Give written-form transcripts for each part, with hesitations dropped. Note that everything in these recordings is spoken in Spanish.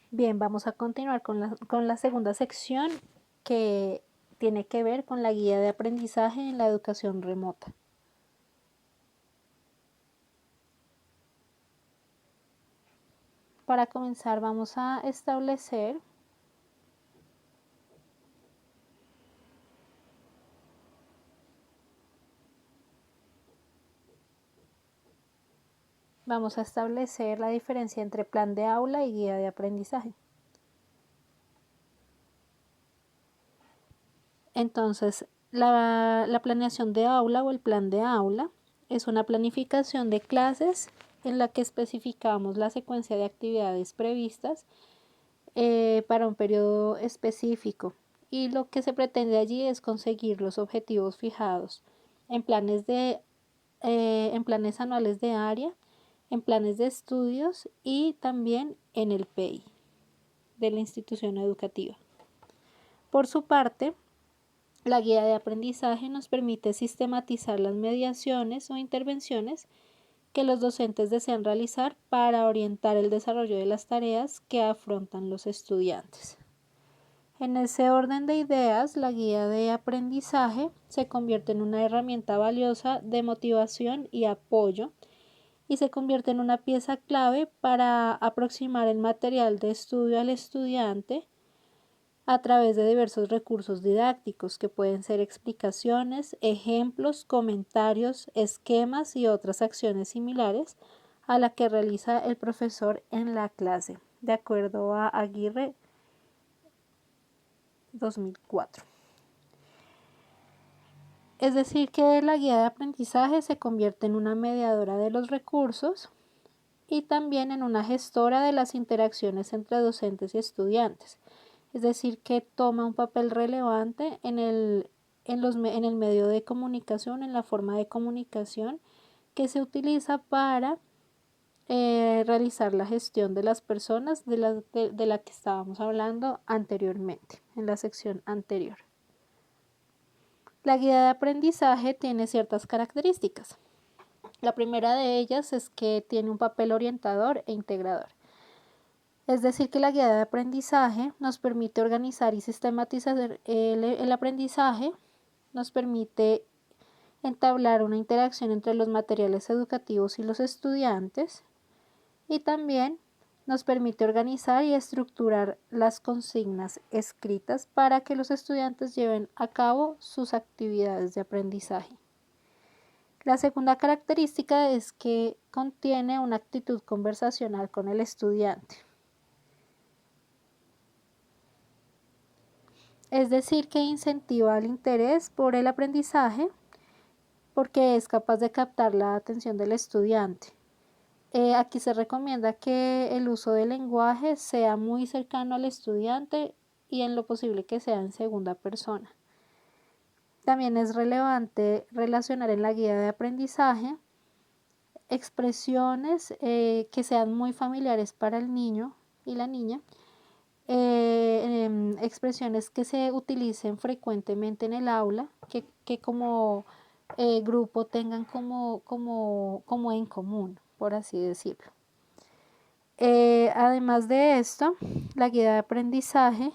Bien, vamos a continuar con la segunda sección que tiene que ver con la guía de aprendizaje en la educación remota. Para comenzar vamos a establecer la diferencia entre plan de aula y guía de aprendizaje. Entonces, la planeación de aula o el plan de aula es una planificación de clases en la que especificamos la secuencia de actividades previstas para un periodo específico, y lo que se pretende allí es conseguir los objetivos fijados en en planes anuales de área, en planes de estudios y también en el PEI de la institución educativa. Por su parte, la guía de aprendizaje nos permite sistematizar las mediaciones o intervenciones que los docentes desean realizar para orientar el desarrollo de las tareas que afrontan los estudiantes. En ese orden de ideas, la guía de aprendizaje se convierte en una herramienta valiosa de motivación y apoyo, y se convierte en una pieza clave para aproximar el material de estudio al estudiante a través de diversos recursos didácticos que pueden ser explicaciones, ejemplos, comentarios, esquemas y otras acciones similares a la que realiza el profesor en la clase, de acuerdo a Aguirre 2004. Es decir, que la guía de aprendizaje se convierte en una mediadora de los recursos y también en una gestora de las interacciones entre docentes y estudiantes. Es decir, que toma un papel relevante en el medio de comunicación, en la forma de comunicación que se utiliza para realizar la gestión de las personas de la que estábamos hablando anteriormente, en la sección anterior. La guía de aprendizaje tiene ciertas características. La primera de ellas es que tiene un papel orientador e integrador. Es decir, que la guía de aprendizaje nos permite organizar y sistematizar el aprendizaje, nos permite entablar una interacción entre los materiales educativos y los estudiantes, y también nos permite organizar y estructurar las consignas escritas para que los estudiantes lleven a cabo sus actividades de aprendizaje. La segunda característica es que contiene una actitud conversacional con el estudiante. Es decir, que incentiva el interés por el aprendizaje porque es capaz de captar la atención del estudiante. Aquí se recomienda que el uso del lenguaje sea muy cercano al estudiante y en lo posible que sea en segunda persona. También es relevante relacionar en la guía de aprendizaje expresiones que sean muy familiares para el niño y la niña, expresiones que se utilicen frecuentemente en el aula, que como grupo tengan como en común, por así decirlo. Además de esto, la guía de aprendizaje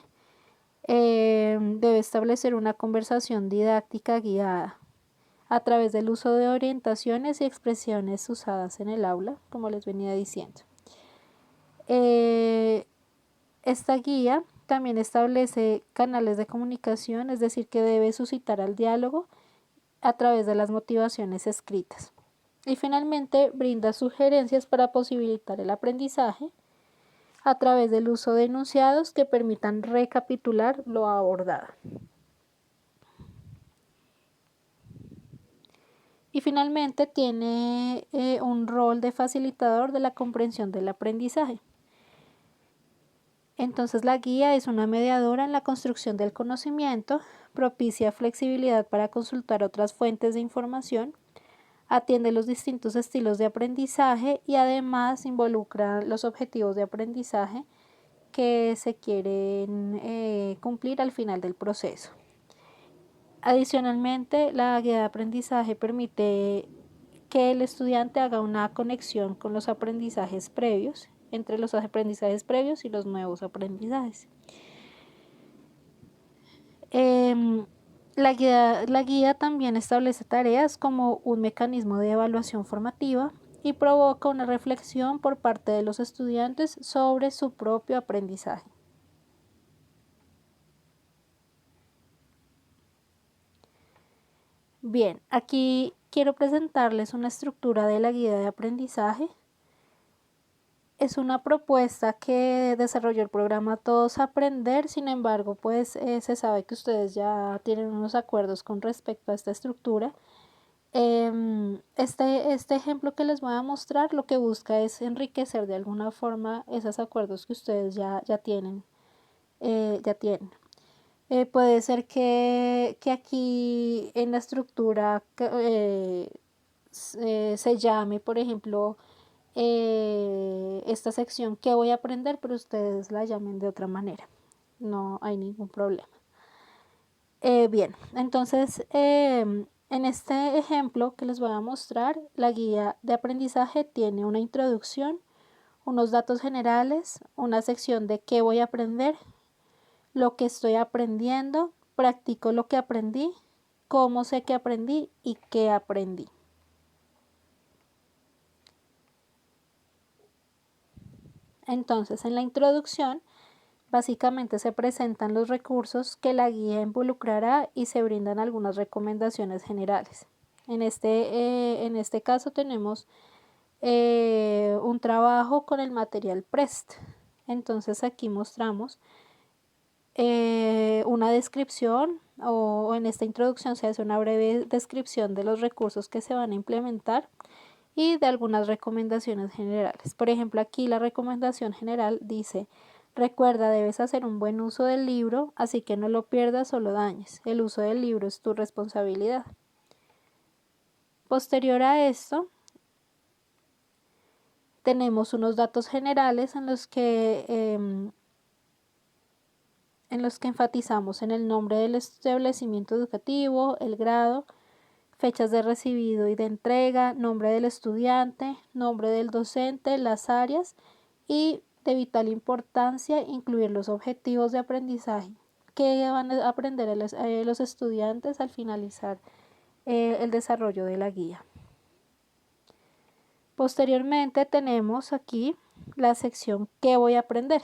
debe establecer una conversación didáctica guiada a través del uso de orientaciones y expresiones usadas en el aula, como les venía diciendo. Esta guía también establece canales de comunicación, es decir, que debe suscitar al diálogo a través de las motivaciones escritas. Y finalmente brinda sugerencias para posibilitar el aprendizaje a través del uso de enunciados que permitan recapitular lo abordado. Y finalmente tiene un rol de facilitador de la comprensión del aprendizaje. Entonces la guía es una mediadora en la construcción del conocimiento, propicia flexibilidad para consultar otras fuentes de información, atiende los distintos estilos de aprendizaje y además involucra los objetivos de aprendizaje que se quieren cumplir al final del proceso. Adicionalmente, la guía de aprendizaje permite que el estudiante haga una conexión con los aprendizajes previos entre los aprendizajes previos y los nuevos aprendizajes. La guía también establece tareas como un mecanismo de evaluación formativa y provoca una reflexión por parte de los estudiantes sobre su propio aprendizaje. Bien, aquí quiero presentarles una estructura de la guía de aprendizaje. Es una propuesta que desarrolló el programa Todos Aprender, sin embargo, pues se sabe que ustedes ya tienen unos acuerdos con respecto a esta estructura. Este ejemplo que les voy a mostrar lo que busca es enriquecer de alguna forma esos acuerdos que ustedes ya tienen. Puede ser que aquí en la estructura se llame, por ejemplo, esta sección ¿qué voy a aprender? Pero ustedes la llamen de otra manera. No hay ningún problema. Bien, entonces en este ejemplo que les voy a mostrar, la guía de aprendizaje tiene una introducción, unos datos generales, una sección de qué voy a aprender, lo que estoy aprendiendo, practico lo que aprendí, cómo sé que aprendí y qué aprendí. Entonces, en la introducción, básicamente se presentan los recursos que la guía involucrará y se brindan algunas recomendaciones generales. En este caso tenemos un trabajo con el material PREST. Entonces aquí mostramos una descripción o en esta introducción se hace una breve descripción de los recursos que se van a implementar y de algunas recomendaciones generales. Por ejemplo, aquí la recomendación general dice: recuerda, debes hacer un buen uso del libro, así que no lo pierdas o lo dañes. El uso del libro es tu responsabilidad. Posterior a esto, tenemos unos datos generales en los que enfatizamos en el nombre del establecimiento educativo, el grado, fechas de recibido y de entrega, nombre del estudiante, nombre del docente, las áreas y de vital importancia incluir los objetivos de aprendizaje que van a aprender los estudiantes al finalizar el desarrollo de la guía. Posteriormente tenemos aquí la sección ¿qué voy a aprender?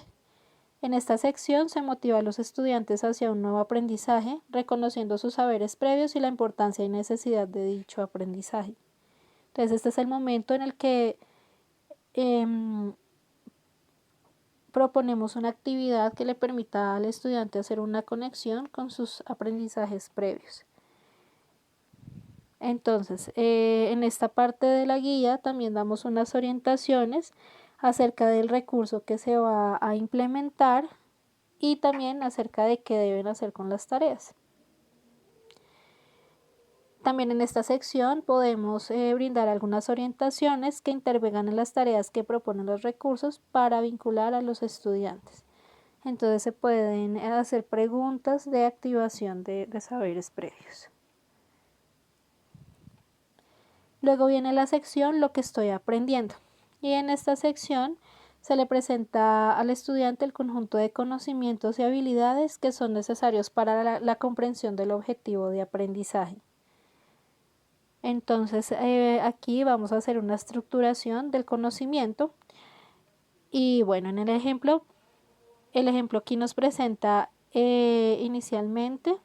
En esta sección se motiva a los estudiantes hacia un nuevo aprendizaje, reconociendo sus saberes previos y la importancia y necesidad de dicho aprendizaje. Entonces este es el momento en el que proponemos una actividad que le permita al estudiante hacer una conexión con sus aprendizajes previos. Entonces, en esta parte de la guía también damos unas orientaciones acerca del recurso que se va a implementar y también acerca de qué deben hacer con las tareas. También en esta sección podemos brindar algunas orientaciones que intervengan en las tareas que proponen los recursos para vincular a los estudiantes. Entonces se pueden hacer preguntas de activación de saberes previos. Luego viene la sección lo que estoy aprendiendo y en esta sección se le presenta al estudiante el conjunto de conocimientos y habilidades que son necesarios para la comprensión del objetivo de aprendizaje. Entonces aquí vamos a hacer una estructuración del conocimiento y bueno, en el ejemplo aquí nos presenta inicialmente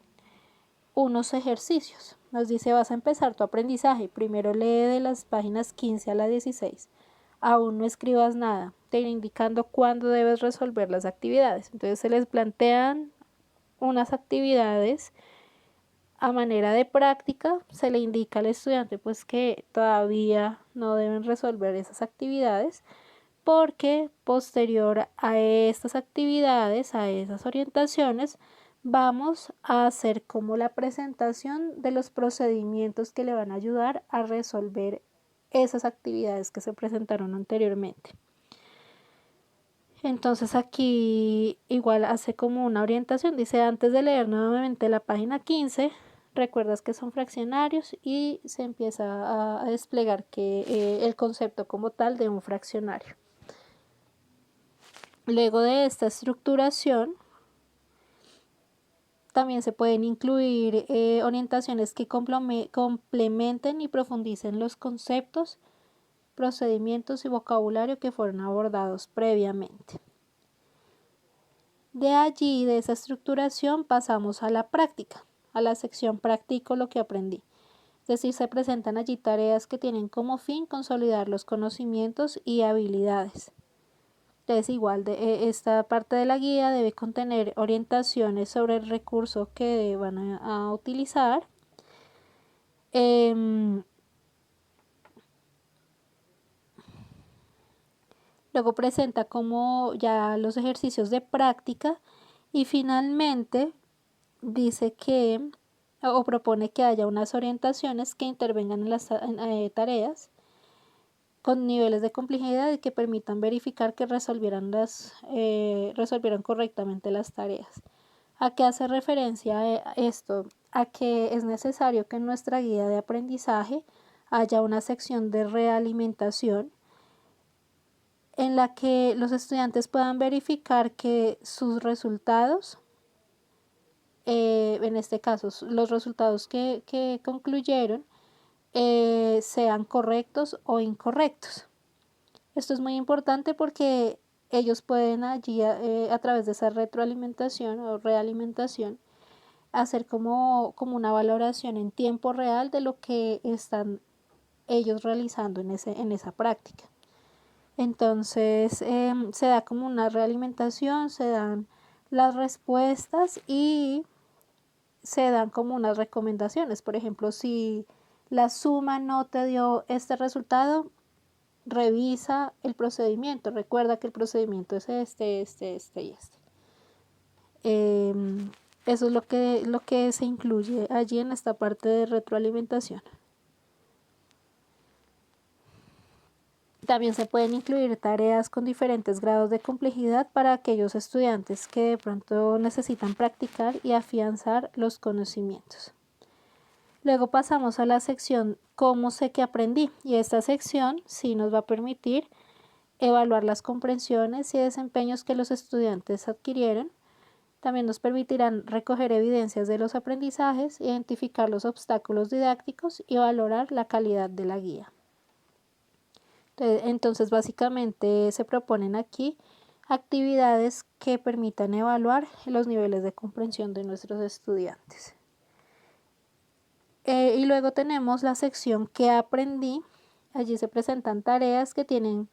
unos ejercicios. Nos dice: vas a empezar tu aprendizaje, primero lee de las páginas 15 a la 16. Aún no escribas nada, te iré indicando cuándo debes resolver las actividades. Entonces se les plantean unas actividades a manera de práctica, se le indica al estudiante pues que todavía no deben resolver esas actividades porque posterior a estas actividades, a esas orientaciones, vamos a hacer como la presentación de los procedimientos que le van a ayudar a resolver esas actividades que se presentaron anteriormente. Entonces aquí igual hace como una orientación, dice: antes de leer nuevamente la página 15, recuerdas que son fraccionarios y se empieza a desplegar el concepto como tal de un fraccionario. Luego de esta estructuración, también se pueden incluir orientaciones que complementen y profundicen los conceptos, procedimientos y vocabulario que fueron abordados previamente. De allí, de esa estructuración, pasamos a la práctica, a la sección practico lo que aprendí. Es decir, se presentan allí tareas que tienen como fin consolidar los conocimientos y habilidades. Entonces, igual, esta parte de la guía debe contener orientaciones sobre el recurso que van a utilizar. Luego presenta como ya los ejercicios de práctica y finalmente dice que o propone que haya unas orientaciones que intervengan en las tareas con niveles de complejidad y que permitan verificar que resolvieran correctamente las tareas. ¿A qué hace referencia esto? A que es necesario que en nuestra guía de aprendizaje haya una sección de realimentación en la que los estudiantes puedan verificar que sus resultados, en este caso los resultados que concluyeron, sean correctos o incorrectos. Esto es muy importante porque ellos pueden allí a través de esa retroalimentación o realimentación hacer como una valoración en tiempo real de lo que están ellos realizando en esa práctica. Entonces se da como una realimentación, se dan las respuestas y se dan como unas recomendaciones. Por ejemplo, si la suma no te dio este resultado, revisa el procedimiento. Recuerda que el procedimiento es este y este. Eso es lo que se incluye allí en esta parte de retroalimentación. También se pueden incluir tareas con diferentes grados de complejidad para aquellos estudiantes que de pronto necesitan practicar y afianzar los conocimientos. Luego pasamos a la sección ¿Cómo sé que aprendí? Y esta sección sí nos va a permitir evaluar las comprensiones y desempeños que los estudiantes adquirieron. También nos permitirán recoger evidencias de los aprendizajes, identificar los obstáculos didácticos y valorar la calidad de la guía. Entonces, básicamente se proponen aquí actividades que permitan evaluar los niveles de comprensión de nuestros estudiantes. Y luego tenemos la sección ¿Qué aprendí? Allí se presentan tareas que tienen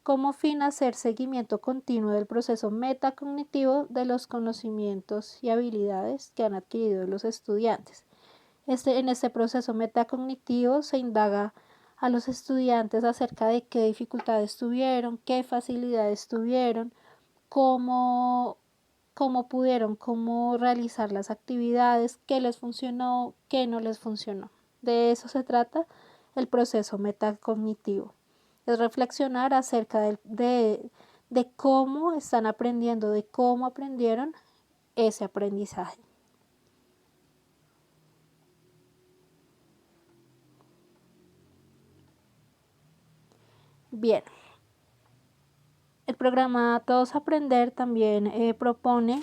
como fin hacer seguimiento continuo del proceso metacognitivo de los conocimientos y habilidades que han adquirido los estudiantes. En este proceso metacognitivo se indaga a los estudiantes acerca de qué dificultades tuvieron, qué facilidades tuvieron, cómo pudieron, cómo realizar las actividades, qué les funcionó, qué no les funcionó. De eso se trata el proceso metacognitivo. Es reflexionar acerca de cómo están aprendiendo, de cómo aprendieron ese aprendizaje. Bien, el programa Todos Aprender también propone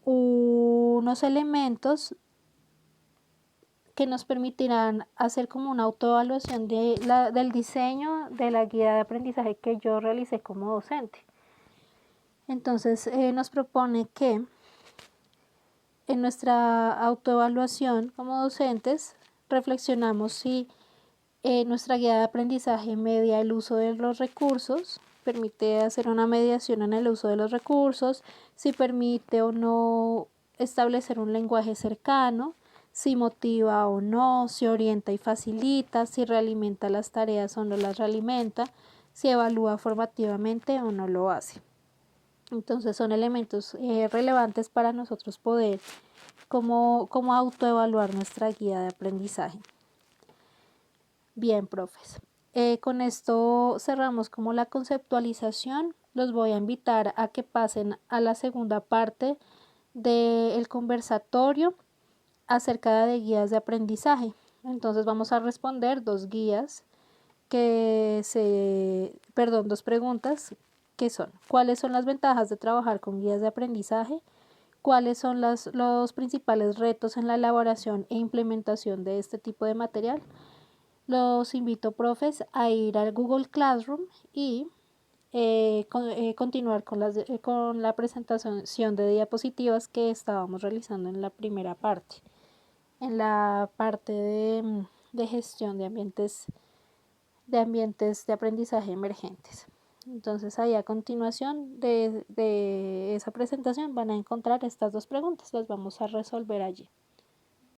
unos elementos que nos permitirán hacer como una autoevaluación del diseño de la guía de aprendizaje que yo realicé como docente. Entonces nos propone que en nuestra autoevaluación como docentes reflexionamos si nuestra guía de aprendizaje media el uso de los recursos, permite hacer una mediación en el uso de los recursos, si permite o no establecer un lenguaje cercano, si motiva o no, si orienta y facilita, si realimenta las tareas o no las realimenta, si evalúa formativamente o no lo hace. Entonces son elementos relevantes para nosotros poder como autoevaluar nuestra guía de aprendizaje. Bien, profes. Con esto cerramos como la conceptualización. Los voy a invitar a que pasen a la segunda parte del conversatorio acerca de guías de aprendizaje. Entonces vamos a responder dos preguntas que son: ¿cuáles son las ventajas de trabajar con guías de aprendizaje? ¿Cuáles son los principales retos en la elaboración e implementación de este tipo de material? Los invito, profes, a ir al Google Classroom y continuar con la presentación de diapositivas que estábamos realizando en la primera parte, en la parte de gestión de ambientes de aprendizaje emergentes. Entonces ahí a continuación de esa presentación van a encontrar estas dos preguntas, las vamos a resolver allí.